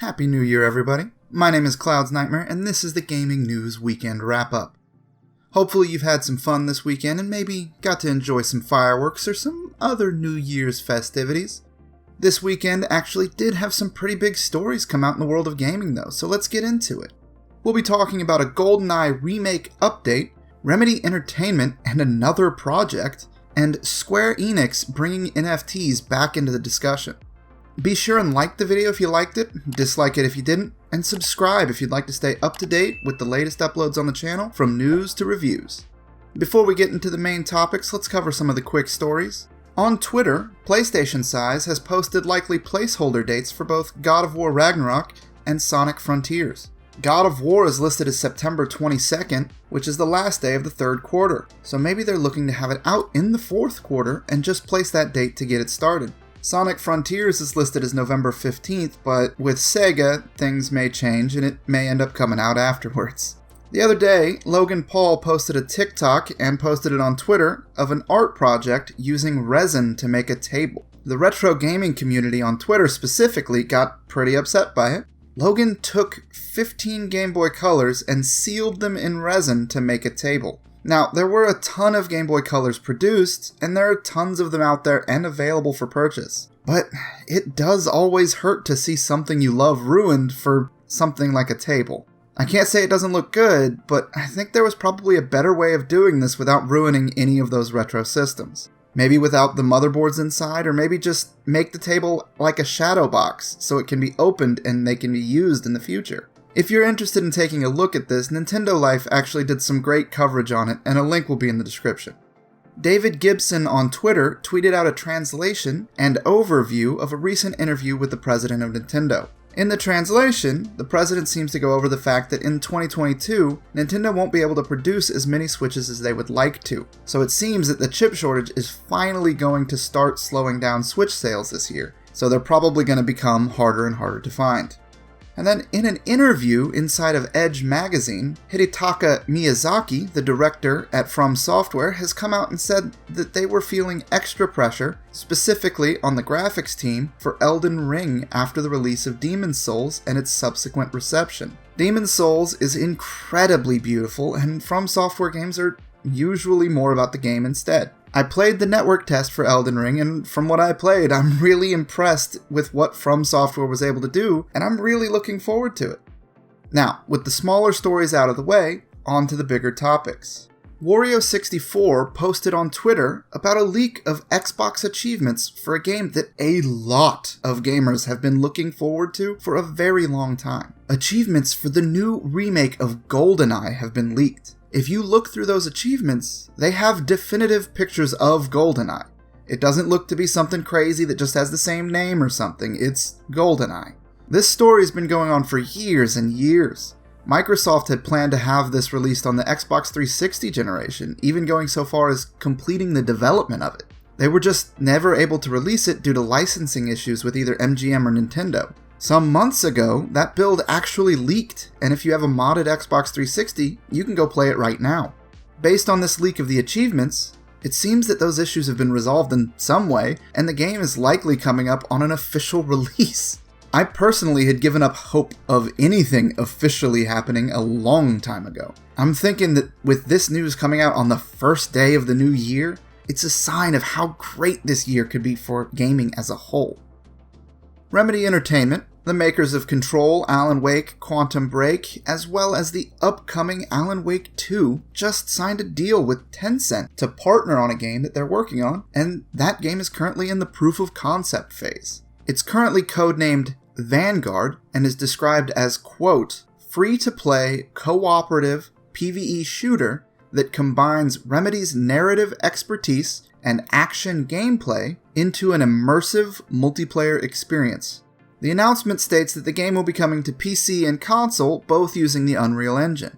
Happy New Year, everybody. My name is Cloudsnightmare, and this is the Gaming News Weekend Wrap-Up. Hopefully you've had some fun this weekend and maybe got to enjoy some fireworks or some other New Year's festivities. This weekend actually did have some pretty big stories come out in the world of gaming, though, so let's get into it. We'll be talking about a Goldeneye remake update, Remedy Entertainment and another project, and Square-Enix bringing NFTs back into the discussion. Be sure and like the video if you liked it, dislike it if you didn't, and subscribe if you'd like to stay up to date with the latest uploads on the channel, from news to reviews. Before we get into the main topics, let's cover some of the quick stories. On Twitter, PlayStation Size has posted likely placeholder dates for both God of War Ragnarok and Sonic Frontiers. God of War is listed as September 22nd, which is the last day of the third quarter, so maybe they're looking to have it out in the fourth quarter and just place that date to get it started. Sonic Frontiers is listed as November 15th, but with Sega, things may change and it may end up coming out afterwards. The other day, Logan Paul posted a TikTok and posted it on Twitter of an art project using resin to make a table. The retro gaming community on Twitter specifically got pretty upset by it. Logan took 15 Gameboy colors and sealed them in resin to make a table. Now, there were a ton of Game Boy Colors produced, and there are tons of them out there and available for purchase. But it does always hurt to see something you love ruined for something like a table. I can't say it doesn't look good, but I think there was probably a better way of doing this without ruining any of those retro systems. Maybe without the motherboards inside, or maybe just make the table like a shadow box so it can be opened and they can be used in the future. If you're interested in taking a look at this, Nintendo Life actually did some great coverage on it, and a link will be in the description. David Gibson on Twitter tweeted out a translation and overview of a recent interview with the president of Nintendo. In the translation, the president seems to go over the fact that in 2022, Nintendo won't be able to produce as many Switches as they would like to, so it seems that the chip shortage is finally going to start slowing down Switch sales this year, so they're probably going to become harder and harder to find. And then in an interview inside of Edge magazine, Hidetaka Miyazaki, the director at From Software, has come out and said that they were feeling extra pressure, specifically on the graphics team, for Elden Ring after the release of Demon's Souls and its subsequent reception. Demon's Souls is incredibly beautiful, and From Software games are usually more about the game instead. I played the network test for Elden Ring, and from what I played, I'm really impressed with what From Software was able to do, and I'm really looking forward to it. Now, with the smaller stories out of the way, on to the bigger topics. Wario64 posted on Twitter about a leak of Xbox achievements for a game that a lot of gamers have been looking forward to for a very long time. Achievements for the new remake of Goldeneye have been leaked. If you look through those achievements, they have definitive pictures of Goldeneye. It doesn't look to be something crazy that just has the same name or something, it's Goldeneye. This story's been going on for years and years. Microsoft had planned to have this released on the Xbox 360 generation, even going so far as completing the development of it. They were just never able to release it due to licensing issues with either MGM or Nintendo. Some months ago, that build actually leaked, and if you have a modded Xbox 360, you can go play it right now. Based on this leak of the achievements, it seems that those issues have been resolved in some way, and the game is likely coming up on an official release. I personally had given up hope of anything officially happening a long time ago. I'm thinking that with this news coming out on the first day of the new year, it's a sign of how great this year could be for gaming as a whole. Remedy Entertainment, the makers of Control, Alan Wake, Quantum Break, as well as the upcoming Alan Wake 2, just signed a deal with Tencent to partner on a game that they're working on, and that game is currently in the proof of concept phase. It's currently codenamed Vanguard and is described as, quote, free-to-play, cooperative PvE shooter that combines Remedy's narrative expertise and action gameplay into an immersive multiplayer experience. The announcement states that the game will be coming to PC and console, both using the Unreal Engine.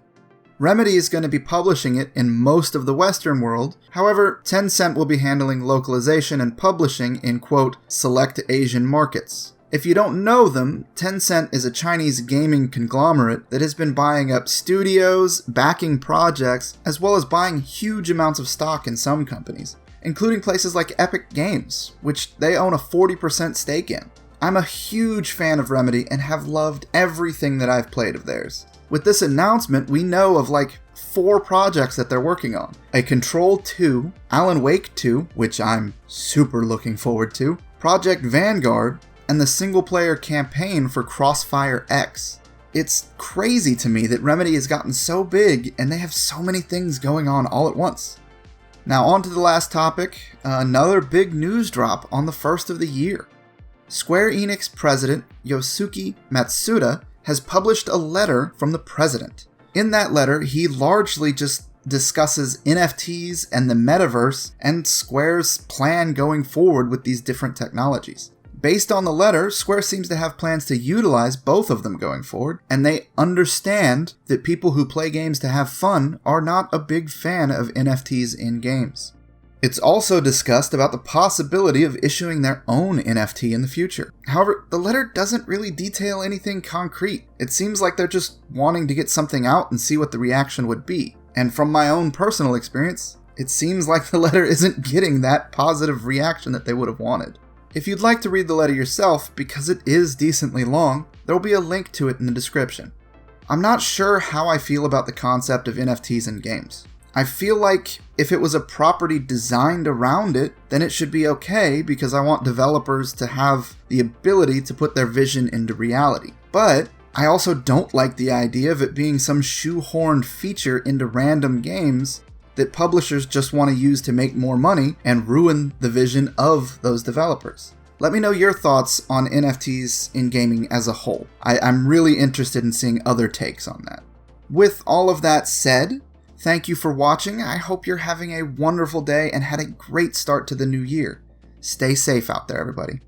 Remedy is going to be publishing it in most of the Western world, however, Tencent will be handling localization and publishing in, quote, select Asian markets. If you don't know them, Tencent is a Chinese gaming conglomerate that has been buying up studios, backing projects, as well as buying huge amounts of stock in some companies, including places like Epic Games, which they own a 40% stake in. I'm a huge fan of Remedy and have loved everything that I've played of theirs. With this announcement, we know of like 4 projects that they're working on. A Control 2, Alan Wake 2, which I'm super looking forward to, Project Vanguard, and the single-player campaign for Crossfire X. It's crazy to me that Remedy has gotten so big and they have so many things going on all at once. Now on to the last topic, another big news drop on the first of the year. Square-Enix president Yosuke Matsuda has published a letter from the president. In that letter, he largely just discusses NFTs and the MetaVerse and Square's plan going forward with these different technologies. Based on the letter, Square seems to have plans to utilize both of them going forward, and they understand that people who play games to have fun are not a big fan of NFTs in games. It's also discussed about the possibility of issuing their own NFT in the future. However, the letter doesn't really detail anything concrete. It seems like they're just wanting to get something out and see what the reaction would be. And from my own personal experience, it seems like the letter isn't getting that positive reaction that they would have wanted. If you'd like to read the letter yourself, because it is decently long, there will be a link to it in the description. I'm not sure how I feel about the concept of NFTs in games. I feel like if it was a property designed around it, then it should be okay because I want developers to have the ability to put their vision into reality. But I also don't like the idea of it being some shoehorned feature into random games that publishers just want to use to make more money and ruin the vision of those developers. Let me know your thoughts on NFTs in gaming as a whole. I'm really interested in seeing other takes on that. With all of that said, thank you for watching. I hope you're having a wonderful day and had a great start to the new year. Stay safe out there, everybody.